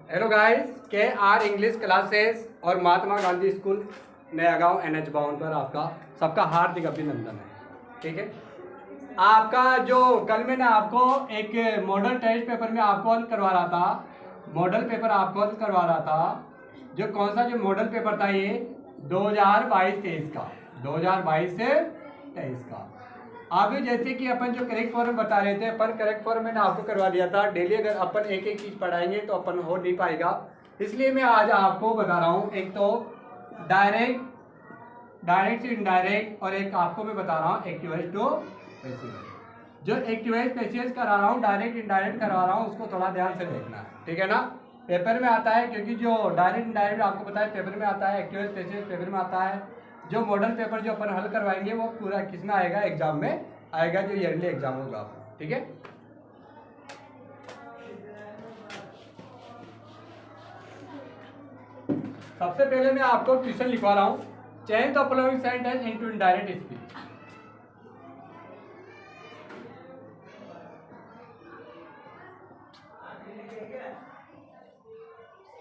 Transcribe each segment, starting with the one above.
Hello guys, के are English classes और Mahatma Gandhi school नया गांव NH 52 पर आपका सबका हार्दिक अभिनंदन है। ठीक है, आपका जो कल मैंने आपको एक मॉडल टेस्ट पेपर में आपको हल करवा रहा था, मॉडल पेपर आपको हल करवा रहा था। जो कौन सा जो मॉडल पेपर था, ये 2022-23 का, 2022 से 23 का। अभी जैसे कि अपन जो करेक्ट फॉर्म बता रहे थे, अपन करेक्ट फॉर्म मैंने आपको करवा दिया था। डेली अगर अपन एक एक चीज़ पढ़ाएंगे तो अपन हो नहीं पाएगा, इसलिए मैं आज आपको बता रहा हूँ। एक तो डायरेक्ट टू इनडायरेक्ट, और एक आपको मैं बता रहा हूँ एक्टिवाइज टू पैसिव। जो एक्टिवाइज पैसिव करा रहा हूँ, डायरेक्ट इनडायरेक्ट करवा रहा हूँ, उसको थोड़ा ध्यान से देखना है। ठीक है ना, पेपर में आता है, क्योंकि जो डायरेक्ट इनडायरेक्ट आपको पता है पेपर में आता है, एक्टिवाइज पैसिव पेपर में आता है। जो मॉडल पेपर जो अपन हल करवाएंगे वो पूरा किसमें आएगा, एग्जाम में आएगा, जो ईयरली एग्जाम होगा। ठीक है, सबसे पहले मैं आपको क्वेश्चन लिखवा रहा हूं। Change the following sentence into indirect speech.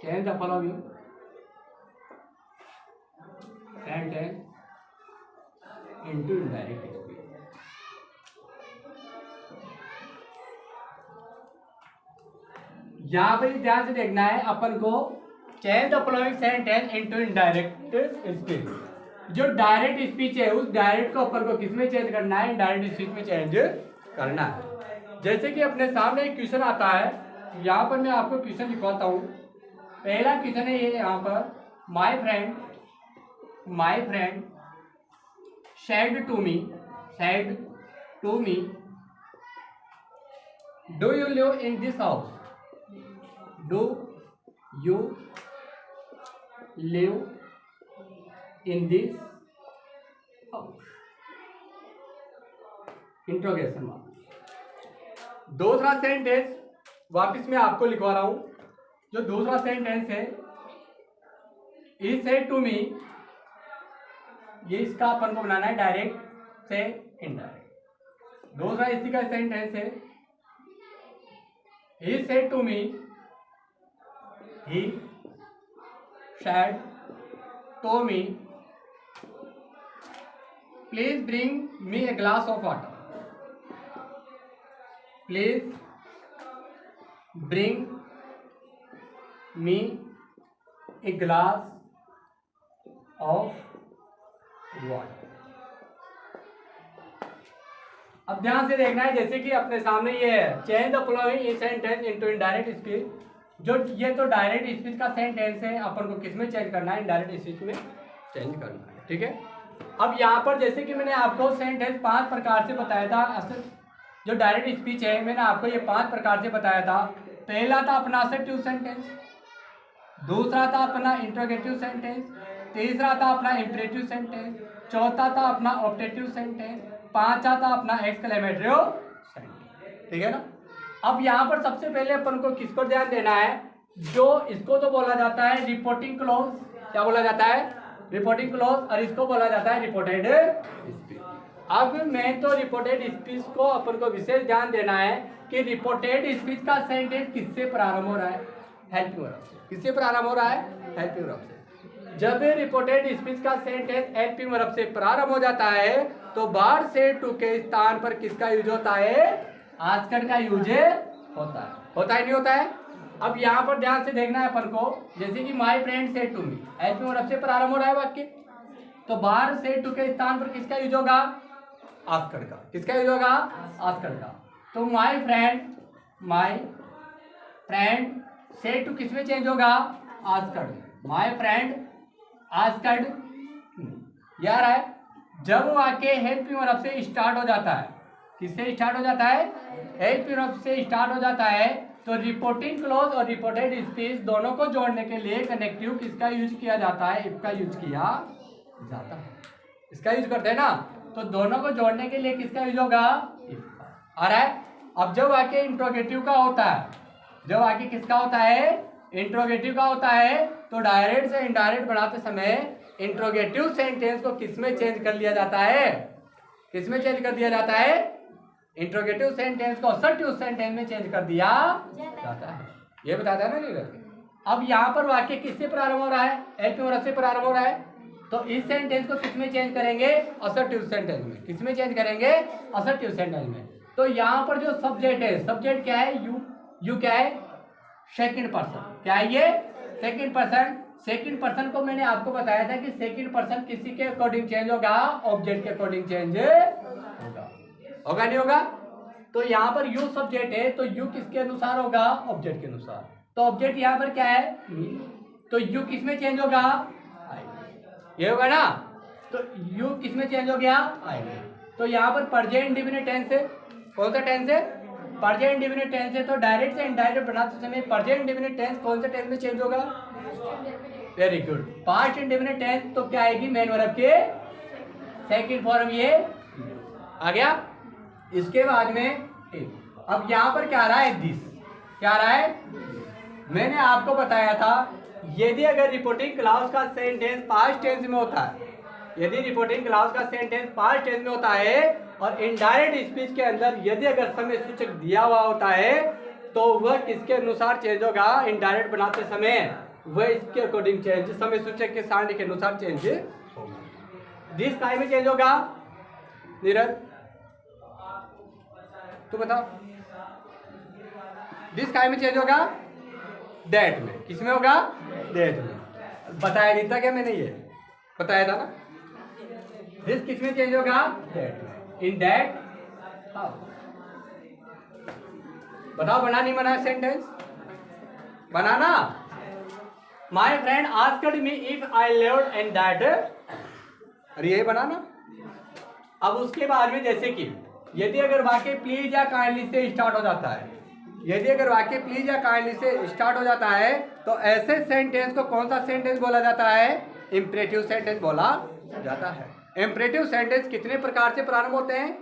Change the following sentence into indirect speech. यहाँ पर ध्यान से देखना है अपन को। Change the following sentence into indirect speech. जो डायरेक्ट स्पीच है, उस डायरेक्ट को अपन को किसमें चेंज करना है, इनडायरेक्ट स्पीच में चेंज करना है। जैसे कि अपने सामने एक क्वेश्चन आता है, यहाँ पर मैं आपको क्वेश्चन लिखवाता हूँ। पहला क्वेश्चन है ये, यहाँ पर my friend said to me, do you live in this house? Do you live in this house? Interrogation mark. दूसरा सेंटेंस वापस मैं आपको लिखवा रहा हूं। जो दूसरा सेंटेंस है, he said to me, ये इसका अपन को बनाना है डायरेक्ट से इनडायरेक्ट। दूसरा इसी का सेंटेंस है, he said to me, he said to me, please bring me a glass of water. Please bring me a glass of water. अब ध्यान से देखना है, जैसे कि अपने सामने ये है, change the following sentence into indirect speech. जो ये तो डायरेक्ट स्पीच का सेंटेंस है, अपन को किसमें चेंज करना है, इनडायरेक्ट स्पीच में चेंज करना है। ठीक है, अब यहाँ पर जैसे कि मैंने आपको सेंटेंस 5 प्रकार से बताया था। असल जो डायरेक्ट स्पीच है, मैंने आपको ये 5 प्रकार से बताया था। पहला था अपना असर्टिव सेंटेंस, दूसरा था अपना इंट्रोगेटिव सेंटेंस, तीसरा था अपना इंपरेटिव सेंटेंस, चौथा था अपना ऑब्जेक्टिव सेंटेंस, पांचवा था अपना एक्सक्लेमेटरी सेंटेंस। ठीक है ना। अब यहाँ पर सबसे पहले अपन को किसको ध्यान देना है, जो इसको तो बोला जाता है रिपोर्टिंग क्लॉज। क्या बोला जाता है, रिपोर्टिंग क्लॉज, और इसको बोला जाता है रिपोर्टेड स्पीच। अब मैं तो रिपोर्टेड स्पीच को अपन को विशेष ध्यान देना है कि रिपोर्टेड स्पीच का सेंटेंस किससे प्रारंभ हो रहा है, हेल्पिंग वर्ब से। किससे प्रारंभ हो रहा है, हेल्पिंग वर्ब से। जब रिपोर्टेड स्पीच का सेंटेंस हेल्पिंग वर्ब से प्रारंभ हो जाता है, तो बार से टू के स्थान पर किसका यूज होता है, आस्कर का यूज होता है। होता ही नहीं होता है। अब यहाँ पर ध्यान से देखना है अपन को, जैसे कि my friend said to me, helping verb से प्रारंभ हो रहा है वाक्य, तो बार से टू के स्थान पर किसका यूज होगा, आस्कर का। किसका यूज होगा, आस्कर का। तो माई फ्रेंड सेड टू किसमें चेंज होगा, आस्कर। माई फ्रेंड आस्कड यार है। जब वाक्य हेल्पिंग वर्ब से स्टार्ट हो जाता है, किससे स्टार्ट हो जाता है, हेल्पिंग वर्ब से स्टार्ट हो जाता है, तो रिपोर्टिंग क्लॉज और रिपोर्टेड स्पीच दोनों को जोड़ने के लिए कनेक्टिव किसका यूज किया जाता है, इफ का यूज किया जाता है। इसका यूज करते हैं ना, तो दोनों को जोड़ने के लिए किसका यूज होगा, इफ का। आ रहा है। अब जब वाक्य इंट्रोगेटिव का होता है, जब वाक्य किसका होता है, इंट्रोगेटिव का होता है, तो डायरेक्ट से इनडायरेक्ट बनाते समय इंट्रोगेटिव सेंटेंस को किसमें चेंज कर लिया जाता है, किसमें चेंज कर दिया जाता है, इंट्रोगेटिव सेंटेंस को असर्टिव सेंटेंस में चेंज कर दिया जाता है। ये बताता है ना लीडर। अब यहाँ पर वाक्य किससे प्रारंभ हो रहा है? एच में से प्रारंभ हो रहा है। तो इस सेंटेंस को किसमें चेंज करेंगे? असर्टिव सेंटेंस में। किसमें चेंज करेंगे? असर्टिव सेंटेंस में। तो यहाँ पर जो सब्जेक्ट है, सब्जेक्ट क्या है? यू क्या है? Second person. क्या है ये? Second person. सेकंड पर्सन को मैंने आपको बताया था कि सेकंड पर्सन किसी के अकॉर्डिंग चेंज होगा? ऑब्जेक्ट के अकॉर्डिंग चेंज होगा। होगा नहीं होगा? तो यहाँ पर यू सब्जेक्ट है, तो यू किसके अनुसार होगा? ऑब्जेक्ट के अनुसार। तो ऑब्जेक्ट यहाँ पर क्या है? तो यू किसमें चेंज होगा? ये होगा ना। तो यू किसमें चेंज हो गया? आई में। तो यहाँ पर प्रेजेंट इंडेफिनिट टेंस है। कौन सा टेंस है? प्रेजेंट इंडेफिनिट टेंस है। तो डायरेक्ट से इनडायरेक्ट बनाते समय प्रेजेंट इंडेफिनिट टेंस कौन से टेंस में चेंज होगा? Very good. Past indefinite tense तो क्या आएगी? मेन वर्ब के सेकंड फॉर्म। ये आ गया। इसके बाद में अब यहाँ पर क्या आ रहा है? दिस। क्या आ रहा है? मैंने आपको बताया था यदि अगर रिपोर्टिंग क्लाउज का सेंटेंस पास्ट टेंस में होता है, यदि रिपोर्टिंग क्लाउज का सेंटेंस पास्ट टेंस में होता है और इनडायरेक्ट स्पीच के अंदर यदि अगर समय सूचक दिया हुआ होता है तो वह किसके अनुसार चेंज होगा? इनडायरेक्ट बनाते समय वह इसके अकॉर्डिंग चेंज, समय सूचक के सारणी के अनुसार चेंज होगा। दिस काय में चेंज होगा? नीरज तू बताओ। दिस काय में चेंज होगा? दैट में। किसमें होगा? दैट में। बताया नहीं था क्या मैंने? ये बताया था ना। दिस किसमें चेंज होगा? दैट में। In that house. बताओ बना नहीं बना sentence? Banana. My friend asked me if I lived in that. अरे ये बनाना। अब उसके बाद में जैसे कि यदि अगर वाक्य प्लीज या काइंडली से स्टार्ट हो जाता है, यदि अगर वाक्य प्लीज या काइंडली से स्टार्ट हो जाता है तो ऐसे सेंटेंस को कौन सा सेंटेंस बोला जाता है? इंपरेटिव सेंटेंस बोला जाता है। इंपरेटिव सेंटेंस कितने प्रकार से प्रारंभ होते हैं?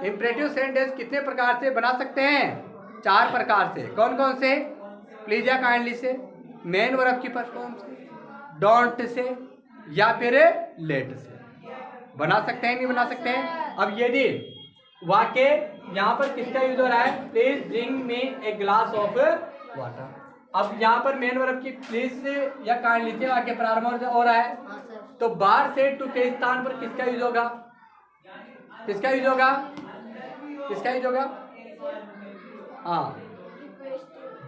इंपरेटिव सेंटेंस कितने प्रकार से बना सकते हैं? 4 प्रकार से। कौन कौन से? प्लीज या काइंडली से, मेन वर्ब की फर्स्ट फॉर्म से, डोंट से या फिर लेट से। बना सकते हैं नहीं बना सकते हैं? अब यदि वाक्य यहाँ पर किसका यूज हो रहा है? Please bring me a glass of water. अब यहाँ पर मेन वर्ब की प्लीज से या काइंडली से वाक्य प्रारंभ हो रहा है, तो बार से टू के स्थान पर किसका यूज होगा? किसका यूज होगा? किसका यूज होगा? हाँ,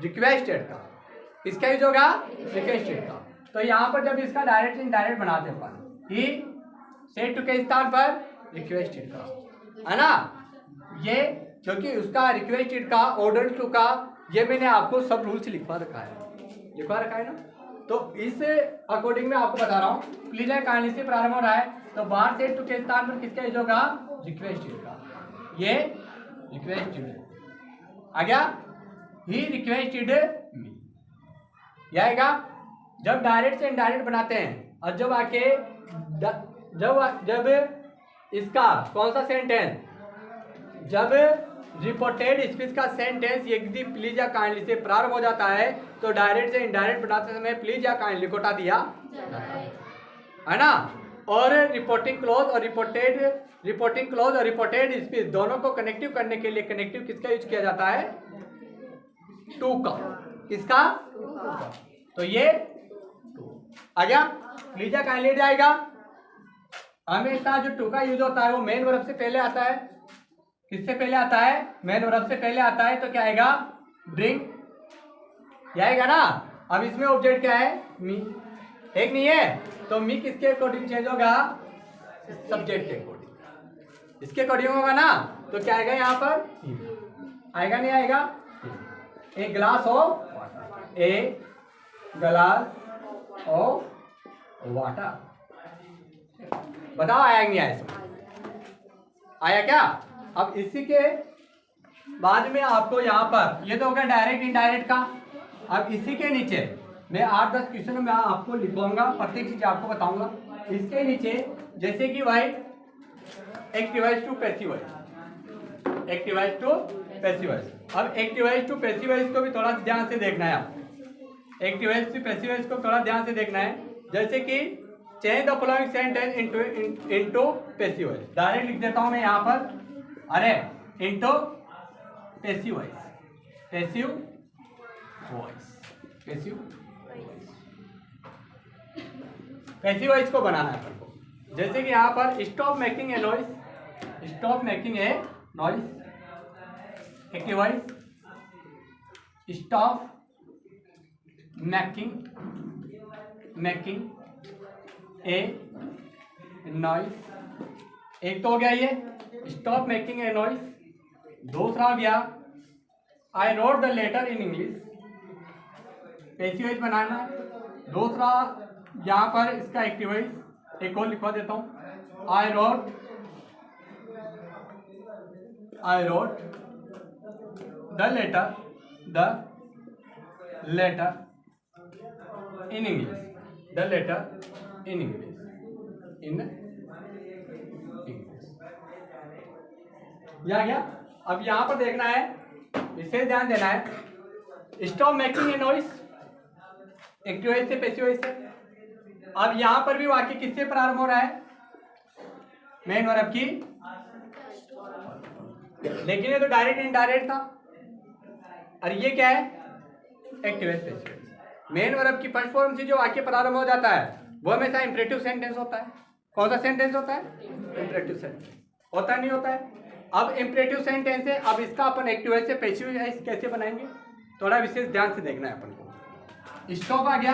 रिक्वेस्टेड का। किसका यूज होगा? रिक्वेस्टेड का। तो यहाँ पर जब इसका डायरेक्ट इनडायरेक्ट बनाते हैं ही से टू के स्थान पर रिक्वेस्टेड का, है ना। ये क्योंकि उसका रिक्वेस्टेड का, ऑर्डर टू का, ये मैंने आपको सब रूल्स लिखवा रखा है, लिखवा रखा है ना। तो इस अकॉर्डिंग मैं आपको बता रहा हूँ। प्लीज है काइंडली से प्रारंभ हो रहा है, तो बाहर से टू के स्थान पर किसका यूज होगा? रिक्वेस्टेड का। ये रिक्वेस्टेड आ गया। ही रिक्वेस्टेड मी, यह आएगा। जब डायरेक्ट से इनडायरेक्ट बनाते हैं और जब आके जब इसका कौन सा सेंटेंस, जब रिपोर्टेड स्पीच का सेंटेंस यदि प्लीज या काइंडली से प्रारंभ हो जाता है तो डायरेक्ट से इनडायरेक्ट बनाते समय प्लीज या काइंडली को हटा दिया है ना। और रिपोर्टिंग क्लॉज और रिपोर्टेड स्पीच दोनों को कनेक्टिव करने के लिए कनेक्टिव किसका यूज किया जाता है? टू का। किसका? तो ये आ गया। प्लीज या काइंडली जाएगा। हमेशा जो टू का यूज होता है वो मेन वर्ब से पहले आता है। किससे पहले आता है? मेन वर्ब से पहले आता है। तो क्या आएगा? ब्रिंग, यह आएगा ना। अब इसमें ऑब्जेक्ट क्या है? मी, एक नहीं है, तो मी किसके अकॉर्डिंग चेंज होगा? सब्जेक्ट के अकॉर्डिंग। इसके अकॉर्डिंग होगा ना, तो क्या आएगा यहाँ पर? आएगा नहीं आएगा? A glass of water, a glass of water. बताओ आया नहीं आया? इसमें आया क्या? अब इसी के बाद में आपको यहाँ पर ये तो होगा डायरेक्ट इनडायरेक्ट का। अब इसी के नीचे मैं 8-10 क्वेश्चन में आपको लिखवाऊंगा, प्रत्येक चीज आपको बताऊंगा। इसके नीचे जैसे कि भाई active voice to passive voice, active voice to passive voice. अब एक्टिवाइज टू पैसिवाइज को भी थोड़ा ध्यान से देखना है आपको। एक्टिवाइज टू पैसिवाइज को थोड़ा ध्यान से देखना है। जैसे कि change the following sentence into passive voice. Direct लिख देता हूं मैं यहाँ पर, अरे into passive voice, passive voice. Passive voice को बनाना है अपन को। जैसे कि यहाँ पर stop making a noise, stop making a noise, active voice, stop making a noise. एक तो हो गया ये स्टॉप मेकिंग ए नॉइस। दूसरा हो गया I wrote the letter in English, passive voice बनाना है। दूसरा यहाँ पर इसका एक्टिव वॉइस एक और लिखवा देता हूँ, I wrote the letter in English, the letter in English, या गया। अब यहाँ पर देखना है, इसे ध्यान देना है, stop making a noise active voice से पैसिव वॉइस से। अब यहाँ पर भी वाक्य किससे प्रारंभ हो रहा है, मेन वर्ब की, लेकिन ये तो डायरेक्ट इनडायरेक्ट था, और ये क्या है, active voice passive voice. Main verb की फर्स्ट फॉर्म से जो वाक्य प्रारंभ हो जाता है वो हमेशा इंपरेटिव सेंटेंस होता है। कौन सा सेंटेंस होता है, इंपरेटिव सेंटेंस होता नहीं होता है। अब इंपरेटिव सेंटेंस है, अब इसका अपन एक्टिव वॉइस से पैसिव वॉइस कैसे बनाएंगे, थोड़ा विशेष ध्यान से देखना है अपन को। स्टॉप आ गया,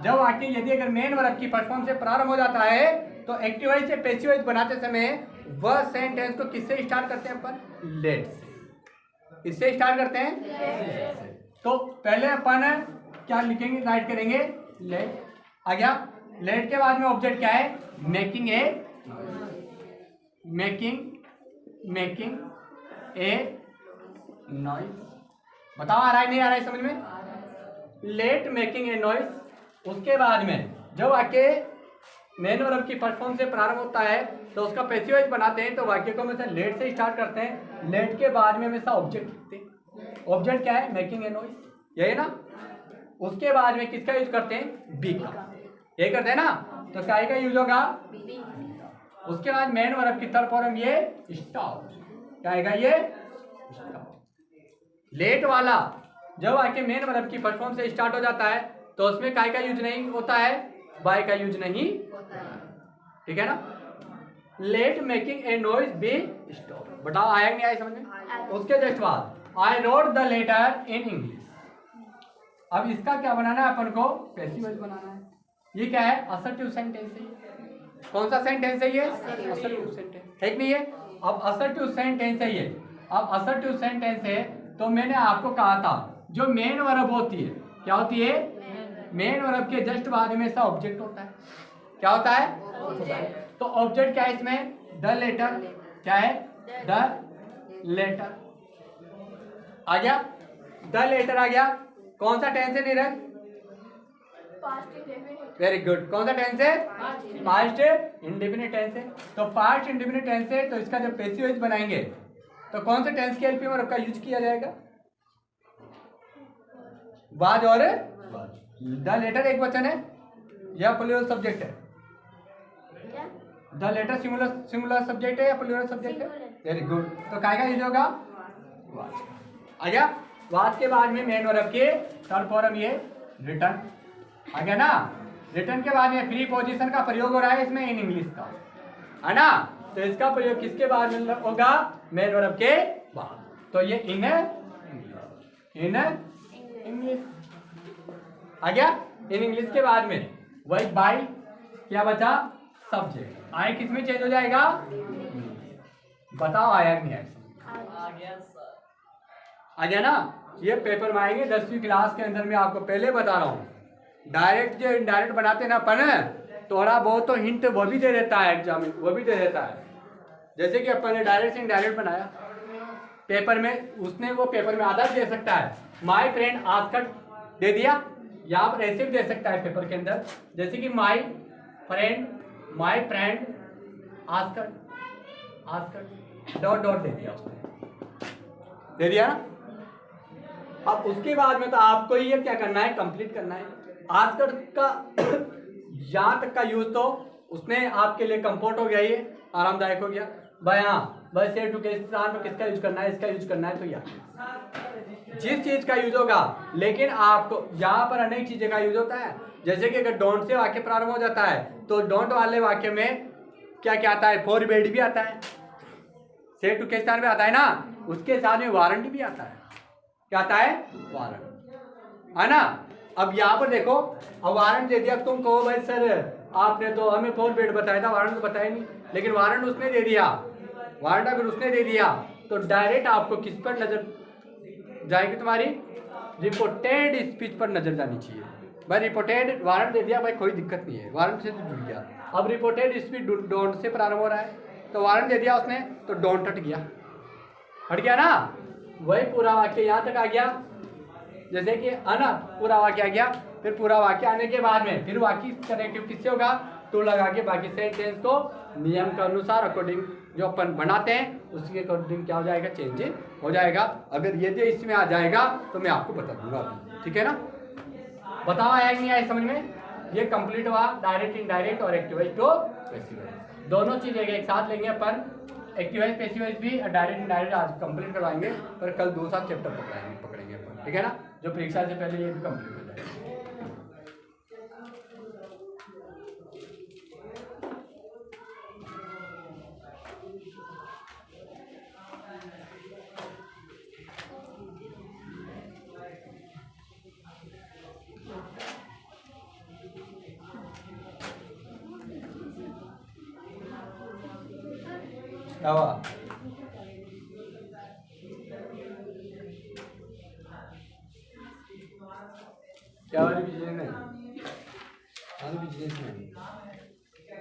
जब वाक्य यदि अगर मेन वर्ब की फर्स्ट फॉर्म से प्रारंभ हो जाता है तो एक्टिव वॉइस से पैसिव वॉइस बनाते समय वह सेंटेंस को किससे स्टार्ट करते हैं अपन, लेट से। इससे स्टार्ट करते हैं लेट से। तो पहले अपन क्या लिखेंगे, राइट करेंगे लेट। आ गया, लेट के बाद में ऑब्जेक्ट क्या है, मेकिंग ए नॉइस। बताओ आ रहा है नहीं आ रहा है समझ में, लेट मेकिंग ए नॉइस। उसके बाद में जब वाक्य मेन वर्ब की फर्स्ट फॉर्म से प्रारंभ होता है तो उसका पैसिव वॉइस बनाते हैं, तो वाक्य को हमेशा लेट से स्टार्ट करते हैं। लेट के बाद में हमेशा ऑब्जेक्ट लिखते हैं। ऑब्जेक्ट क्या है, मेकिंग ए नॉइस, यही ना। उसके बाद में किसका यूज करते हैं, बी का, यही करते हैं ना। तो क्या का यूज होगा, उसके बाद मेन वर्ब की थर्ड फॉर्म ये स्टॉप, क्या आएगा ये स्टॉप। लेट वाला जब आके मेन वर्ब की फर्स्ट फॉर्म से स्टार्ट हो जाता है तो उसमें काय का यूज नहीं होता है, बाय का यूज नहीं होता है, ठीक है ना। Let making a noise be stop. बताओ आया नहीं आया समझ में। उसके जस्ट बाद I wrote the letter in English. अब इसका क्या बनाना है अपन को, पैसिव वॉइस बनाना है। ये क्या है, असर्टिव सेंटेंस है। कौन सा सेंटेंस है ये, असर्टिव सेंटेंस है कि नहीं है। अब असर्टिव सेंटेंस है ये, अब असर्टिव सेंटेंस है तो मैंने आपको कहा था जो मेन वर्ब होती है, क्या होती है, मेन वर्ब के जस्ट बाद में ऐसा ऑब्जेक्ट होता है। क्या होता है, तो ऑब्जेक्ट क्या है इसमें, द लेटर, क्या है, द लेटर आ गया, द लेटर आ गया। कौन सा टेंस है नीरज, वेरी गुड, कौन सा टेंस है, पास्ट इंडेफिनिट टेंस है। तो पास्ट इंडेफिनिट टेंस है तो इसका जब पैसिव वॉइस बनाएंगे तो कौन से टेंस के हेल्प में वर्ब का यूज किया जाएगा, वाज और द लेटर एक वचन है या प्लूरल सब्जेक्ट है, द लेटर सिंगुलर सब्जेक्ट है या प्लूरल सब्जेक्ट है, वेरी गुड। तो काय का यूज होगा, वाज आ गया। वाज के बाद में मेन वर्ब के थर्ड फॉर्म ये रिटर्न आ गया ना। रिटर्न के बाद में प्री पोजीशन का प्रयोग हो रहा है इसमें इन इंग्लिश का, है ना। तो इसका प्रयोग किसके बाद में होगा, मेन वर्ब के बाद। तो ये इन इंग्लिश आ गया। इन इंग्लिश के बाद में वही बाय क्या बचा, सब्जेक्ट। आए किस में चेंज हो जाएगा, बताओ आया नहीं आया, आ गया ना। ये पेपर में आएंगे 10वीं क्लास के अंदर में, आपको पहले बता रहा हूँ। डायरेक्ट जो इनडायरेक्ट बनाते ना अपन, थोड़ा बहुत तो हिंट वो भी दे देता है एग्जाम में, वो भी दे देता है। जैसे कि अपन ने डायरेक्ट से इनडायरेक्ट बनाया पेपर में, उसने वो पेपर में आधा दे सकता है, माय फ्रेंड आस्क्ड दे दिया। यहाँ पर ऐसे भी दे सकता है पेपर के अंदर, जैसे कि my friend asked dot dot दे दिया उसने, दे दिया ना। अब उसके बाद में तो आपको ये क्या करना है, कंप्लीट करना है। आस्क्ड का यहाँ तक का यूज तो उसने आपके लिए कंफर्ट हो गया, ये आरामदायक हो गया भाई। हाँ बस सेट टू के स्थान पर किसका यूज करना है, इसका यूज करना है, तो या जिस चीज का यूज होगा। लेकिन आपको यहाँ पर अनेक चीजें का यूज होता है, जैसे कि अगर डोंट से वाक्य प्रारंभ हो जाता है तो डोंट वाले वाक्य में क्या क्या आता है, फॉरवर्ड भी आता है, सेट टू के स्थान पे आता है ना, उसके साथ में वारंट भी आता है। क्या आता है, वारंट, है ना। अब यहाँ पर देखो, अब वारंट दे दिया, तुम कहो भाई सर आपने तो हमें फॉरवर्ड बताया था, वारंट तो बताया नहीं, लेकिन वारंट उसने दे दिया। वारंट अगर उसने दे दिया तो डायरेक्ट आपको किस पर नजर जाएगी, तुम्हारी रिपोर्टेड स्पीच पर नजर जानी चाहिए। भाई रिपोर्टेड वारंट दे दिया, भाई कोई दिक्कत नहीं है, वारंट से तो जुड़ गया। अब रिपोर्टेड स्पीच डोंट से प्रारंभ हो रहा है, तो वारंट दे दिया उसने, तो डोंट हट गया ना, वही पूरा वाक्य यहाँ तक आ गया। जैसे कि ना पूरा वाक्य आ गया, फिर पूरा वाक्य आने के बाद में फिर वाक्य कनेक्टिव किससे होगा, टू लगा के बाकी सेंटेंस को नियम के अनुसार अकॉर्डिंग जो अपन बनाते हैं उसके अकॉर्डिंग क्या हो जाएगा, चेंज हो जाएगा। अगर यदि इसमें आ जाएगा तो मैं आपको बता दूंगा अभी, ठीक है ना। बताओ आया कि नहीं आया समझ में। ये कंप्लीट हुआ डायरेक्ट इनडायरेक्ट और एक्टिवाइज टू पैसिवाइज, दोनों चीजें एक साथ लेंगे अपन। एक्टिवाइज पैसिवाइज भी डायरेक्ट इनडायरेक्ट आज कंप्लीट करवाएंगे, पर कल 2-7 चैप्टर पकड़ेंगे अपन, ठीक है ना, जो परीक्षा से पहले ये भी कंप्लीट हो जाएगा। क्या हुआ, क्या वाली बिजनेस में,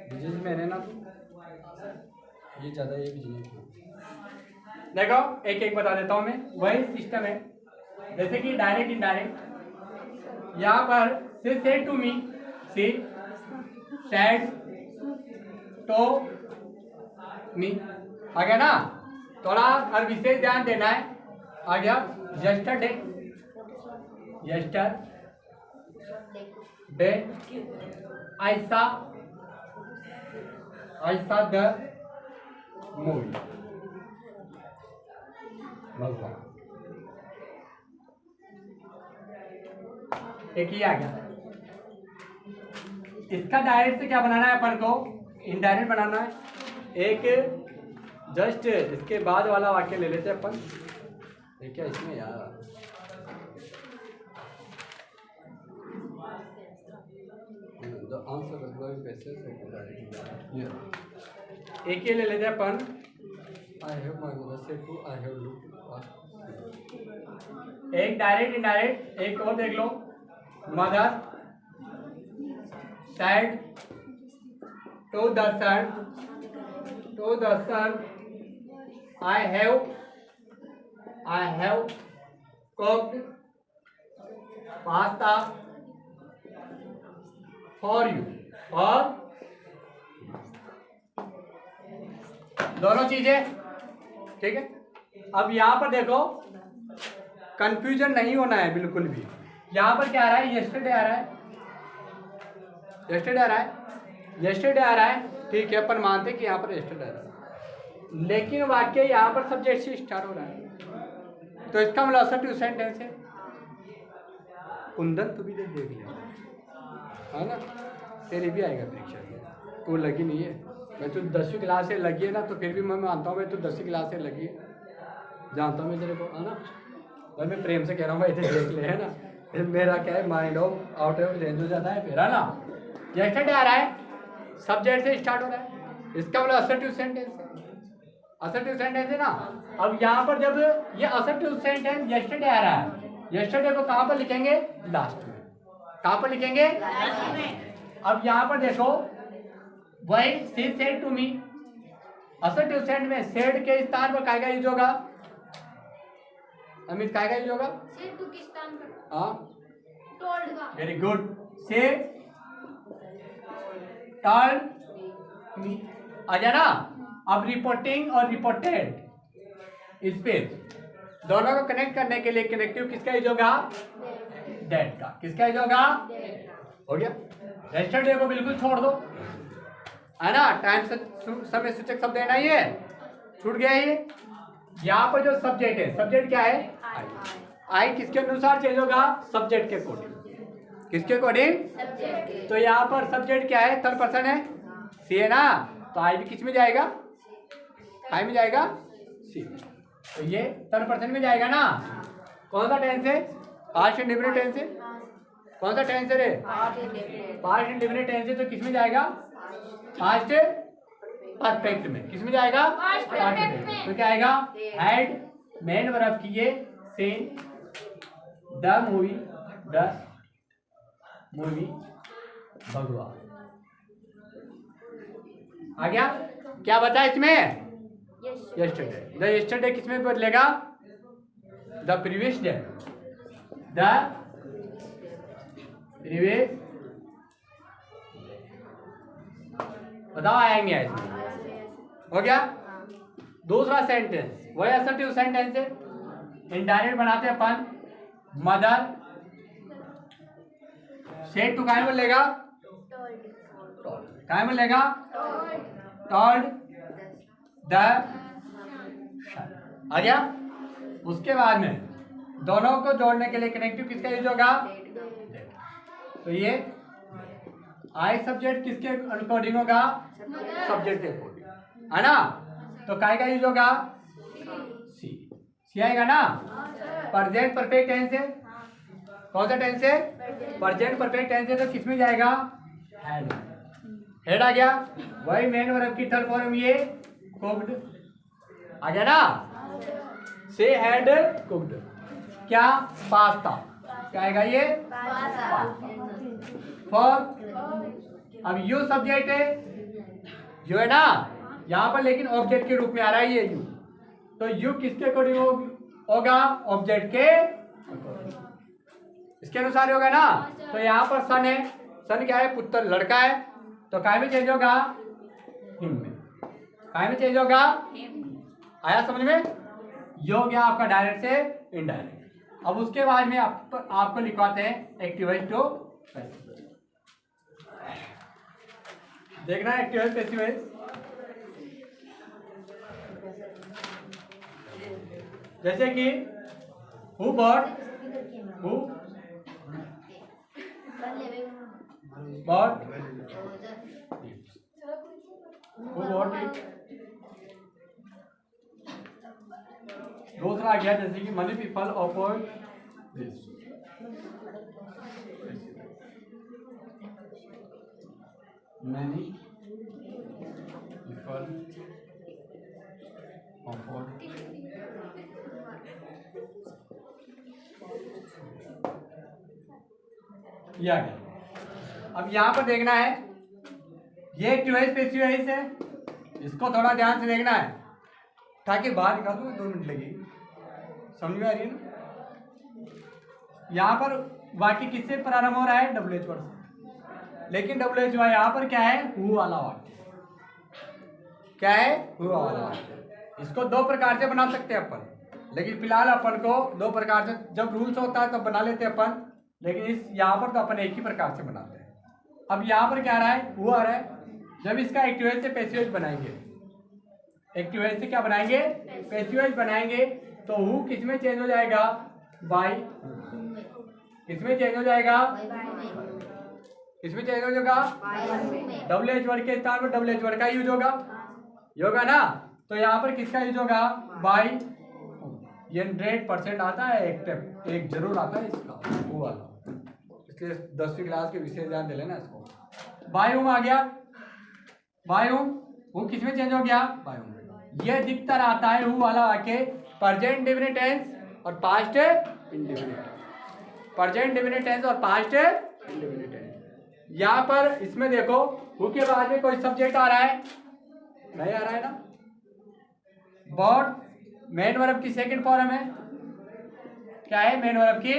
बिजनेस में है ना, ये ज़्यादा ये बिजनेस में। देखो एक एक बता देता हूँ मैं, वही सिस्टम है जैसे कि डायरेक्ट इनडायरेक्ट। यहाँ पर she said to me, she said to me आ गया ना, थोड़ा और विशेष ध्यान देना है, आ गया यस्टरडे, यस्टरडे आई सा द मूवी, भगवान, एक ही आ गया। इसका डायरेक्ट से क्या बनाना है अपन को, इनडायरेक्ट बनाना है। एक जस्ट इसके बाद वाला वाक्य ले लेते हैं अपन, क्या इसमें यार, एक ही ले लेते हैं अपन, I have my mother said to I have look, एक डायरेक्ट इनडायरेक्ट, एक और देख लो, mother said to the son I have cooked pasta for you, और दोनों चीजें, ठीक है। अब यहाँ पर देखो कंफ्यूजन नहीं होना है बिल्कुल भी। यहाँ पर क्या आ रहा है, yesterday आ रहा है, yesterday आ रहा है, ठीक है, अपन मानते हैं कि यहाँ पर yesterday आ रहा है, लेकिन वाक्य यहाँ पर सब्जेक्ट से स्टार्ट हो रहा है, तो इसका मतलब असर्टिव सेंटेंस है। कुंदन तू भी देख लिया है ना, तेरी भी आएगा परीक्षा में, तू लगी नहीं है, मैं तू 10वीं क्लास से लगी है ना, तो फिर भी मैं मानता हूँ भाई तू 10वीं क्लास से लगी है, जानता हूँ मैं तेरे को, है ना भाई, मैं प्रेम से कह रहा हूँ भाई, इसे देख ले, है ना, मेरा क्या है, mind of out of range हो जाता है फिर, है ना। यस्टरडे आ रहा है, सब्जेक्ट से स्टार्ट हो रहा है, इसका मतलब असर्टिव सेंटेंस है, असर्टिव सेंटेंस है ना। अब यहाँ पर जब ये असर्टिव सेंटेंस यस्टरडे आ रहा है, यस्टरडे को कहाँ पर लिखेंगे, लास्ट में, कहाँ पर लिखेंगे, लास्ट में। अब यहाँ पर देखो वही she said to me, assertive sentence में सेड के स्थान पर काय का यूज होगा, अमित काय का यूज होगा, सेड टू के स्थान पर, हाँ टोल्ड का, वेरी गुड, से टोल्ड मी आ गया ना। अब रिपोर्टिंग और रिपोर्टेड स्पीच दोनों को कनेक्ट करने के लिए कनेक्टिव किसका यूज होगा, डेट का, किसका यूज होगा, हो गया। यस्टरडे को बिल्कुल छोड़ दो, है ना, टाइम से समय सूचक शब्द देना ही है, छूट गया ये। यहाँ पर जो सब्जेक्ट है, सब्जेक्ट क्या है? आई किसके अनुसार चेंज होगा? सब्जेक्ट के अकॉर्डिंग। किसके अकॉर्डिंग? तो यहाँ पर सब्जेक्ट क्या है? थर्ड पर्सन है, सी है ना, तो आई भी किस में जाएगा? आई में जाएगा, सी। तो ये थर्ड पर्सन में जाएगा ना। कौन सा टेंस है? पास्ट इंडेफिनिट टेंस है। कौन सा टेंस है रे? पास्ट इंडेफिनिट टेंस है, तो किस में जाएगा? पास्ट परफेक्ट में। किस में जाएगा? पास्ट परफेक्ट में। तो क्या आएगा? हैड मेन वर्ब की ये सीन द मूवी भगवान। आ गया? क्या बचा इसमें? यस्टरडे। द यस्टरडे किस में बदलेगा? The previous day. The previous, बताओ आया नहीं आया इसमें? हो गया। दूसरा सेंटेंस वही असर्टिव सेंटेंस है, इनडायरेक्ट बनाते हैं अपन। मदर सेड टू काय बोलेगा? काय बोलेगा? Told the. आ गया। उसके बाद में दोनों को जोड़ने के लिए कनेक्टिव किसका यूज होगा? तो ये आई सब्जेक्ट किसके अकॉर्डिंग होगा? सब्जेक्ट के अकॉर्डिंग, है ना। तो काय का यूज होगा? सी। सी आएगा ना। प्रेजेंट परफेक्ट टेंस है। कौन सा टेंस है? प्रेजेंट परफेक्ट टेंस है, तो किस में जाएगा? हैड। हेड आ गया। वही मेन वर्ब की थर्ड फॉर्म ये कुक्ड आ गया ना। से हैड कुक्ड क्या? पास्ता। क्या आएगा ये? फॉर। अब यू सब्जेक्ट है, यू है ना यहाँ पर, लेकिन ऑब्जेक्ट के रूप में आ रहा है ये यू। तो यू किसके अकॉर्डिंग होगा? ऑब्जेक्ट के, इसके अनुसार होगा ना। तो यहाँ पर सन है, सन क्या है? पुत्र, लड़का है, तो काय में चेंज होगा? हिम में। काय में चेंज होगा? आया समझ में? ये हो गया आपका डायरेक्ट से इनडायरेक्ट। अब उसके बाद में आपको लिखवाते हैं एक्टिवाइज टू पैसिव। देखना है एक्टिवाइज पैसिवाइज। जैसे कि who bought, who bought, who bought it. दूसरा आ गया जैसे कि money people offered this. many people afford या गया। अब यहाँ पर देखना है ये एक्टिवाइज पैसिवाइज है, इसको थोड़ा ध्यान से देखना है ताकि बात निकाल दूँ 2 मिनट लगेगी। समझ में आ रही है ना? यहाँ पर वाक्य किससे प्रारंभ हो रहा है? WH वर्ड से, लेकिन WH यहाँ पर क्या है? हु वाला वाक्य। क्या है? हु वाला वाक्य। इसको 2 प्रकार से बना सकते हैं अपन, लेकिन फिलहाल अपन को 2 प्रकार से, जब रूल्स होता है तब बना लेते हैं अपन, लेकिन इस यहाँ पर तो अपन एक ही प्रकार से बनाते हैं। अब यहाँ पर क्या आ रहा है? हु आ रहा है। जब इसका एक्टिवाइज से पैसिवाइज बनाएंगे, एक्टिवाइज से क्या बनाएंगे? पैसिवाइज बनाएंगे, तो हु किस में चेंज हो जाएगा? बाय। किसमें चेंज हो जाएगा? किसमें चेंज हो जाएगा? WH वर्ड के स्थान पर WH वर्ड का यूज होगा, ये होगा ना। तो यहाँ पर किसका यूज होगा? बाय। ये 100% आता है, एक जरूर आता है इसका, वो वाला, इसलिए 10वीं क्लास के विषय ध्यान दे लेना इसको। बाय हूँ आ गया। बाय हूँ किसमें चेंज हो गया? बाय हूँ। ये अधिकतर आता है हु वाला वाक्य प्रेजेंट इंडेफिनिट टेंस और past indefinite. Present indefinite tense और पास्ट इंडेफिनिट टेंस। यहाँ पर इसमें देखो हु के बाद में कोई सब्जेक्ट आ रहा है? नहीं आ रहा है ना। बॉट मेन वर्ब की सेकंड फॉर्म है। क्या है? मेन वर्ब की,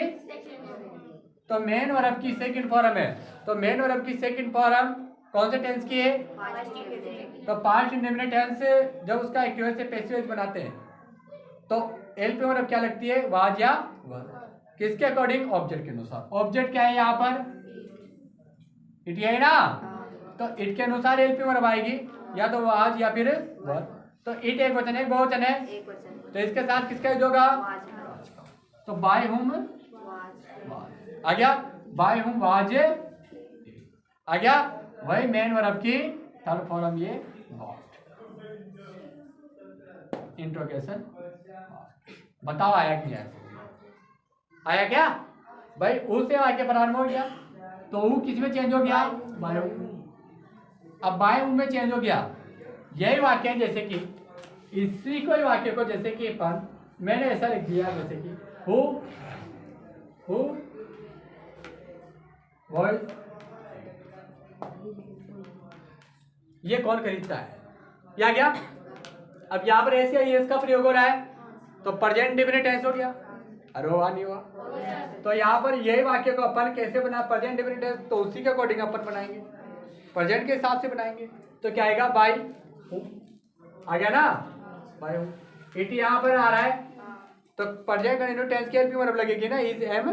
तो मेन वर्ब की सेकंड फॉर्म है। तो मेन वर्ब की सेकंड फॉर्म कौन से टेंस की है? तो पास्ट इंडेफिनिट टेंस से जब उसका एक्टिवाइज से पैसिवाइज बनाते हैं तो एलपी वर्ब क्या लगती है? वाज या वर। किसके अकॉर्डिंग? ऑब्जेक्ट के अनुसार। ऑब्जेक्ट क्या है यहाँ पर? इट है ना, तो इट के अनुसार एलपी वर्ब आएगी, या तो वाज या फिर वर। तो इट एक वचन है, बहुवचन है, एक वचन। तो इसके साथ किसका यूज होगा? वाज का। तो बाय हुम वाज। आ गया, बाय हुम वाज आ गया। वही मेन वर्ब की थर्ड फॉर्म ये वॉट। इंट्रोगेशन बताओ आया कि नहीं आया? आया क्या भाई? ऊ से वाक्य प्रारंभ हो गया, तो ऊ किस में चेंज हो गया? बाय हूं। अब बाय हूं में चेंज हो गया। यही वाक्य है, जैसे कि इसी को ही वाक्य को जैसे कि मैंने ऐसा लिख दिया, जैसे कि हु वॉइस, ये कौन खरीदता है? या गया। अब यहाँ पर ऐसे ही इसका प्रयोग हो रहा है, तो प्रेजेंट डेफिनेट टेंस हो गया। अरे हुआ नहीं हुआ? तो यहाँ पर यही वाक्य को अपन कैसे बना? प्रेजेंट डेफिनेट टेंस, तो उसी के अकॉर्डिंग अपन बनाएंगे, प्रेजेंट के हिसाब से बनाएंगे। तो क्या आएगा? बाय आ गया ना, बाय हूं। इट यहाँ पर आ रहा है, तो प्रेजेंट कंटिन्यूअस टेंस की हेल्प मतलब लगेगी ना, इज एम।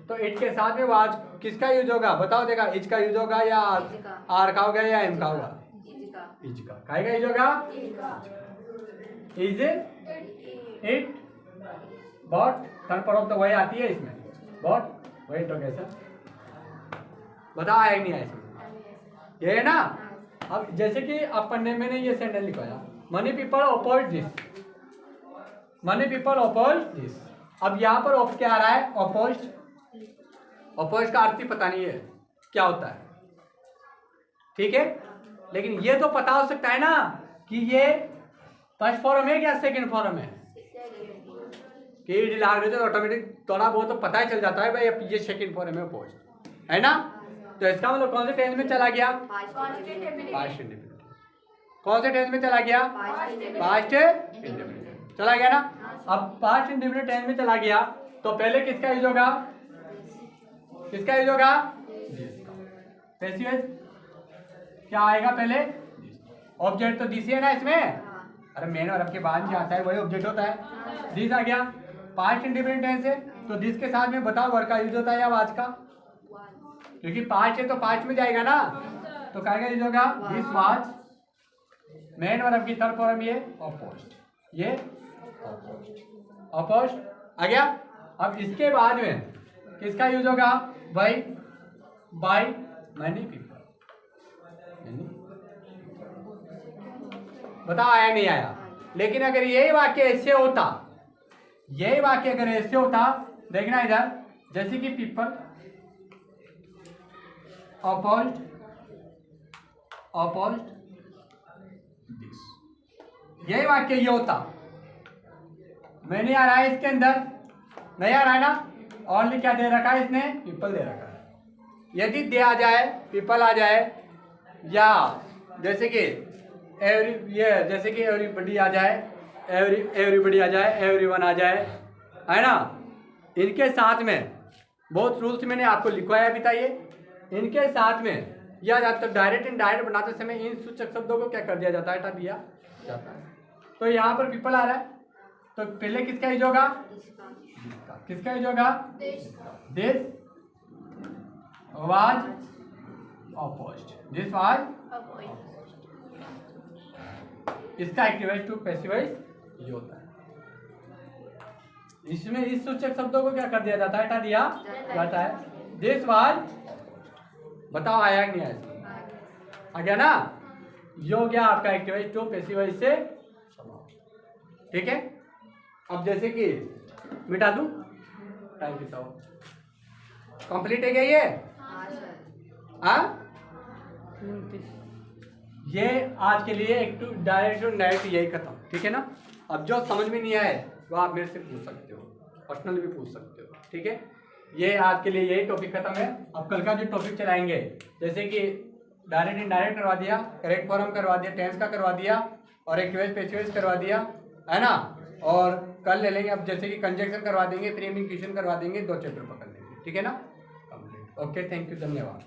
तो इट के साथ में वाज किसका यूज होगा? बताओ देखा, इज का यूज होगा या आर का होगा या एम का होगा? इज का। काहे का यूज होगा? Is it bought. Third form तो वही आती है इसमें, बॉट वही इंट्रोगेशन। बताओ आया नहीं आया इसमें? ये है ना। अब जैसे कि अपन ने, मैंने ये सेंटेंस लिखवाया, many people oppose this, many people oppose this. अब यहाँ पर क्या आ रहा है? अपोज। अपोज का अर्थ ही पता नहीं है क्या होता है, ठीक है, लेकिन ये तो पता हो सकता है ना कि ये फर्स्ट फॉर्म है क्या सेकंड फॉर्म है। कि लाग रहे तो ऑटोमेटिक थोड़ा बहुत तो पता ही चल जाता है भाई ये सेकंड फॉर्म है अपोज, है ना। तो इसका मतलब कौन से टेंस में चला गया? Past indefinite. कौन से टेंस में चला गया? पास्ट इंडेफिनिट चला गया ना। अब पास्ट इंडेफिनिट टेंस में चला गया, तो पहले किसका यूज होगा? किसका यूज होगा? पैसिव क्या आएगा पहले? ऑब्जेक्ट तो दिस है ना इसमें। अरे मेन वर्ब के बाद जो आता है वही ऑब्जेक्ट होता है। दिस आ गया, पास्ट इंडेफिनिट टेंस है, तो दिस के साथ में बताओ वर्ब का यूज होता है या वाज का? क्योंकि पास्ट है तो पास्ट में जाएगा ना, तो क्या यूज होगा? This was. मेन वर्ब की थर्ड फॉर्म ये अपोज्ड, ये अपोज्ड आ गया। अब इसके बाद में किसका यूज होगा? By many people. बताओ आया नहीं आया? लेकिन अगर यही वाक्य ऐसे होता, यही वाक्य अगर ऐसे होता, देखना इधर, जैसे कि पीपल अपोज्ड दिस, यही वाक्य ये होता। मैंने आ रहा है इसके अंदर, नहीं आ रहा है ना, ओनली क्या दे रखा है इसने? पीपल दे रखा है। यदि दे आ जाए, पीपल आ जाए, या जैसे कि जैसे कि एवरीबडी आ जाए, एवरीबडी आ जाए, एवरीवन आ जाए, है ना। इनके साथ में बहुत रूल्स मैंने आपको लिखवाया भी था, ये इनके साथ में या जाता, डायरेक्ट इनडायरेक्ट बनाते समय इन सूचक शब्दों को क्या कर दिया जाता है? हटा दिया जाता है। तो यहाँ पर पीपल आ रहा है, तो पहले किसका यूज होगा? किसका यूज होगा? This was opposed, this was. इसका एक्टिवाइज टू पैसिवाइज ये होता है। इसमें इस सूचक शब्दों को क्या कर दिया जाता है? हटा दिया जाता है। This was. बताओ आया नहीं आया? आ गया ना। ये हो गया आपका एक्टिवाइज टू पैसिवाइज से, ठीक है। अब जैसे कि मिटा दूं, टाइम कितना हो? कंप्लीट है क्या ये? हाँ, ये आज के लिए एक टू डायरेक्ट यही खत्म, ठीक है ना। अब जो समझ में नहीं आए वो आप मेरे से पूछ सकते हो, पर्सनल भी पूछ सकते हो, ठीक है। ये आज के लिए यही टॉपिक खत्म है। अब कल का जो टॉपिक चलाएंगे, जैसे कि डायरेक्ट इनडायरेक्ट करवा दिया, करेक्ट फॉर्म करवा दिया, टेंस का करवा दिया, और एक्टिवाइज पैसिवाइज करवा दिया, है ना। और कल ले लेंगे अब जैसे कि कंजक्शन करवा देंगे, प्रीएम्प्टिव क्वेश्चन करवा देंगे, 2 चैप्टर पकड़ लेंगे, ठीक है ना। ओके, थैंक यू, धन्यवाद।